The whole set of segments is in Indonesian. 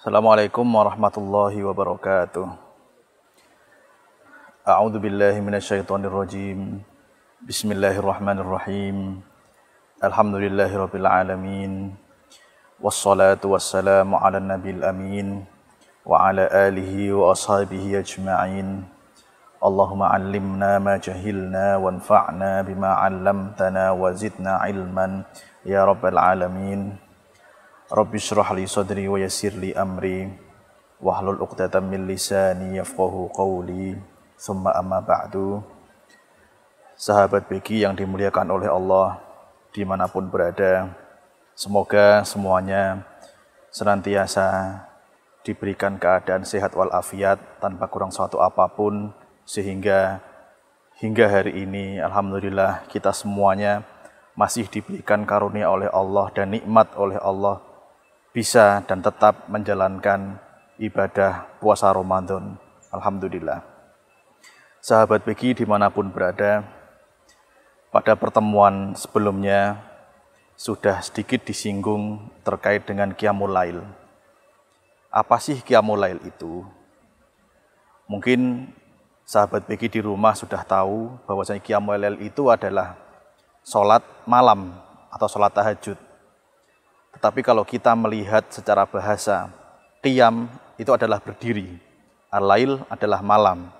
Assalamualaikum warahmatullahi wabarakatuh. A'udzu billahi minasyaitonir rajim. Bismillahirrahmanirrahim. Alhamdulillahirabbil alamin. Wassalatu wassalamu ala nabiyil amin wa ala alihi wa ashabihi ajma'in. Allahumma 'allimna ma jahilna wanfa'na bima 'allamtana wa zidna ilman ya rabbal alamin. Rabbi shrah li sadri wa yassir li amri wahlul 'uqdatam min lisani yafqahu qawli. Summa amma ba'du. Sahabat Begi yang dimuliakan oleh Allah dimanapun berada, semoga semuanya senantiasa diberikan keadaan sehat walafiat tanpa kurang suatu apapun, sehingga hingga hari ini alhamdulillah kita semuanya masih diberikan karunia oleh Allah dan nikmat oleh Allah bisa dan tetap menjalankan ibadah puasa Ramadan. Alhamdulillah. Sahabat Begi dimanapun berada, pada pertemuan sebelumnya sudah sedikit disinggung terkait dengan Qiyamul Lail. Apa sih Qiyamul Lail itu? Mungkin sahabat Begi di rumah sudah tahu bahwasanya Qiyamul Lail itu adalah sholat malam atau sholat tahajud. Tetapi kalau kita melihat secara bahasa, Qiyam itu adalah berdiri, Al-Lail adalah malam.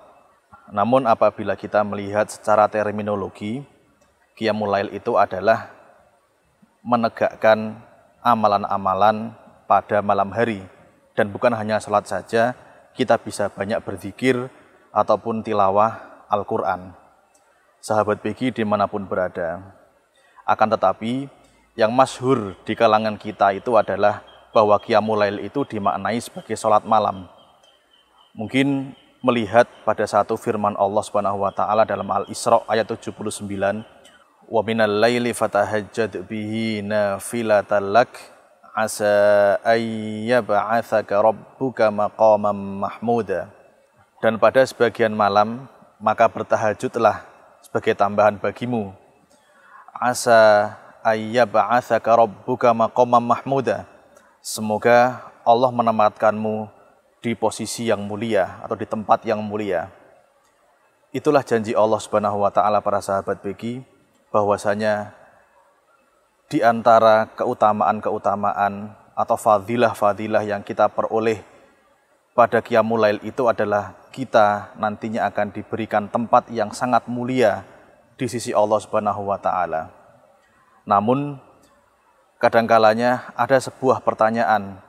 Namun apabila kita melihat secara terminologi, Qiyamul Lail itu adalah menegakkan amalan-amalan pada malam hari. Dan bukan hanya salat saja, kita bisa banyak berzikir ataupun tilawah Al-Quran. Sahabat Begi dimanapun berada. Akan tetapi, yang masyhur di kalangan kita itu adalah bahwa Qiyamul Lail itu dimaknai sebagai salat malam. Mungkin melihat pada satu firman Allah Subhanahu wa taala dalam Al-Isra ayat 79, "Wa minal laili fatahajjad bihi nafilatan lak asa ayyab'atsaka rabbuka maqaman mahmuda." Dan pada sebagian malam maka bertahajudlah sebagai tambahan bagimu. Asa ayyab'atsaka rabbuka maqaman mahmuda. Semoga Allah menempatkanmu di posisi yang mulia atau di tempat yang mulia. Itulah janji Allah Subhanahu wa taala para sahabat Begi, bahwasanya di antara keutamaan-keutamaan atau fadilah-fadilah yang kita peroleh pada Qiyamul Lail itu adalah kita nantinya akan diberikan tempat yang sangat mulia di sisi Allah Subhanahu wa taala. Namun kadangkalanya ada sebuah pertanyaan,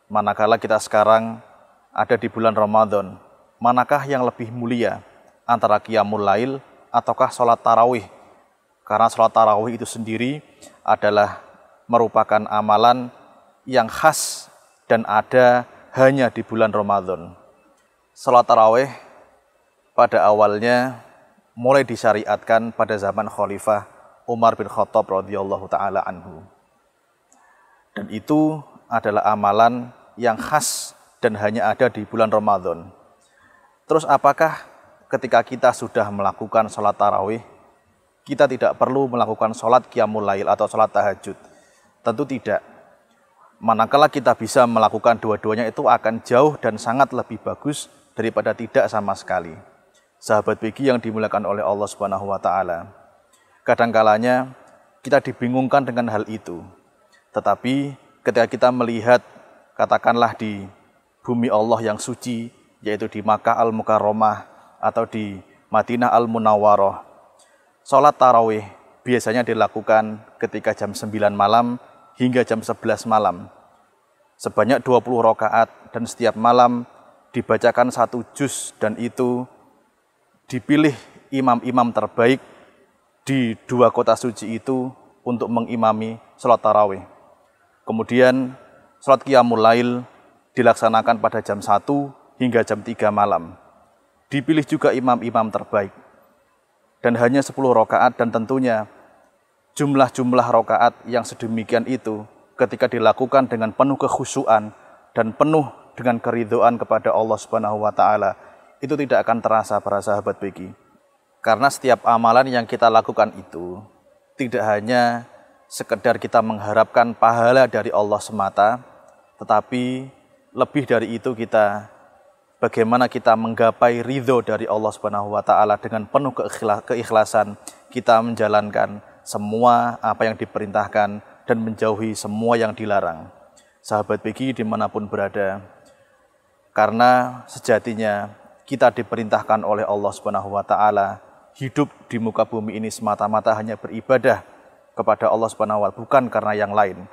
manakala kita sekarang ada di bulan Ramadan, manakah yang lebih mulia antara Qiyamul Lail ataukah sholat tarawih? Karena sholat tarawih itu sendiri adalah merupakan amalan yang khas dan ada hanya di bulan Ramadan. Sholat tarawih pada awalnya mulai disyariatkan pada zaman Khalifah Umar bin Khattab radhiyallahu taala anhu. Dan itu adalah amalan yang khas dan hanya ada di bulan Ramadan. Terus apakah ketika kita sudah melakukan sholat tarawih, kita tidak perlu melakukan sholat Qiyamul Lail atau sholat tahajud? Tentu tidak. Manakala kita bisa melakukan dua-duanya itu akan jauh dan sangat lebih bagus daripada tidak sama sekali. Sahabat Begi yang dimuliakan oleh Allah Subhanahu wa taala. Kadangkalanya kita dibingungkan dengan hal itu. Tetapi ketika kita melihat katakanlah di bumi Allah yang suci, yaitu di Makkah Al-Mukarramah atau di Madinah Al-Munawwarah, sholat tarawih biasanya dilakukan ketika jam 9 malam hingga jam 11 malam. Sebanyak 20 rakaat dan setiap malam dibacakan 1 juz, dan itu dipilih imam-imam terbaik di 2 kota suci itu untuk mengimami sholat tarawih. Kemudian sholat Qiyamul Lail dilaksanakan pada jam 1 hingga jam 3 malam. Dipilih juga imam-imam terbaik. Dan hanya 10 rakaat, dan tentunya jumlah-jumlah rakaat yang sedemikian itu ketika dilakukan dengan penuh kekhusyuan dan penuh dengan keridhaan kepada Allah Subhanahu wa taala, itu tidak akan terasa para sahabat Begi. Karena setiap amalan yang kita lakukan itu tidak hanya sekedar kita mengharapkan pahala dari Allah semata, tetapi lebih dari itu bagaimana kita menggapai ridho dari Allah Subhanahu wa taala dengan penuh keikhlasan kita menjalankan semua apa yang diperintahkan dan menjauhi semua yang dilarang. Sahabat Pegi dimanapun berada, karena sejatinya kita diperintahkan oleh Allah Subhanahu wa taala hidup di muka bumi ini semata-mata hanya beribadah kepada Allah Subhanahu wa taala, bukan karena yang lain.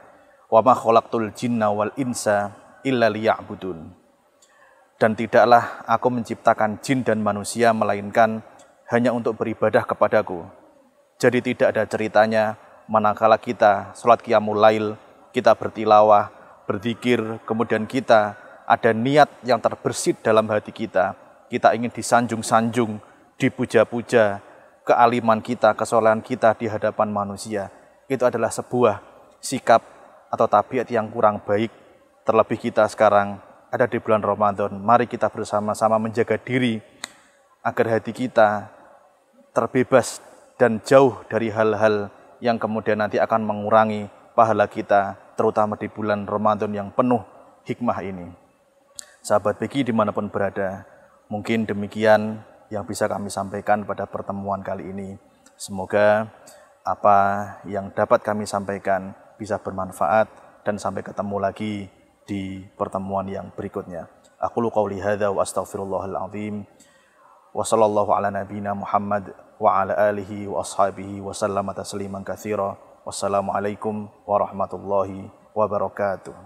Wa ma khalaqtul jinna wal insa illa liya'budun. Dan tidaklah aku menciptakan jin dan manusia melainkan hanya untuk beribadah kepadaku. Jadi tidak ada ceritanya manakala kita sholat qiyamul lail, kita bertilawah, berzikir, kemudian kita ada niat yang terbersit dalam hati kita ingin disanjung-sanjung, dipuja-puja, kealiman kita, kesolehan kita di hadapan manusia. Itu adalah sebuah sikap atau tabiat yang kurang baik. Terlebih kita sekarang ada di bulan Ramadan, mari kita bersama-sama menjaga diri agar hati kita terbebas dan jauh dari hal-hal yang kemudian nanti akan mengurangi pahala kita, terutama di bulan Ramadan yang penuh hikmah ini. Sahabat Pegi dimanapun berada, mungkin demikian yang bisa kami sampaikan pada pertemuan kali ini. Semoga apa yang dapat kami sampaikan bisa bermanfaat dan sampai ketemu lagi di pertemuan yang berikutnya. Aqulu qauli hadza wa astaghfirullahal azim. Wa sallallahu ala nabiyyina Muhammad wa ala alihi wa ashabihi wa sallama tasliman katsira. Wassalamualaikum warahmatullahi wabarakatuh.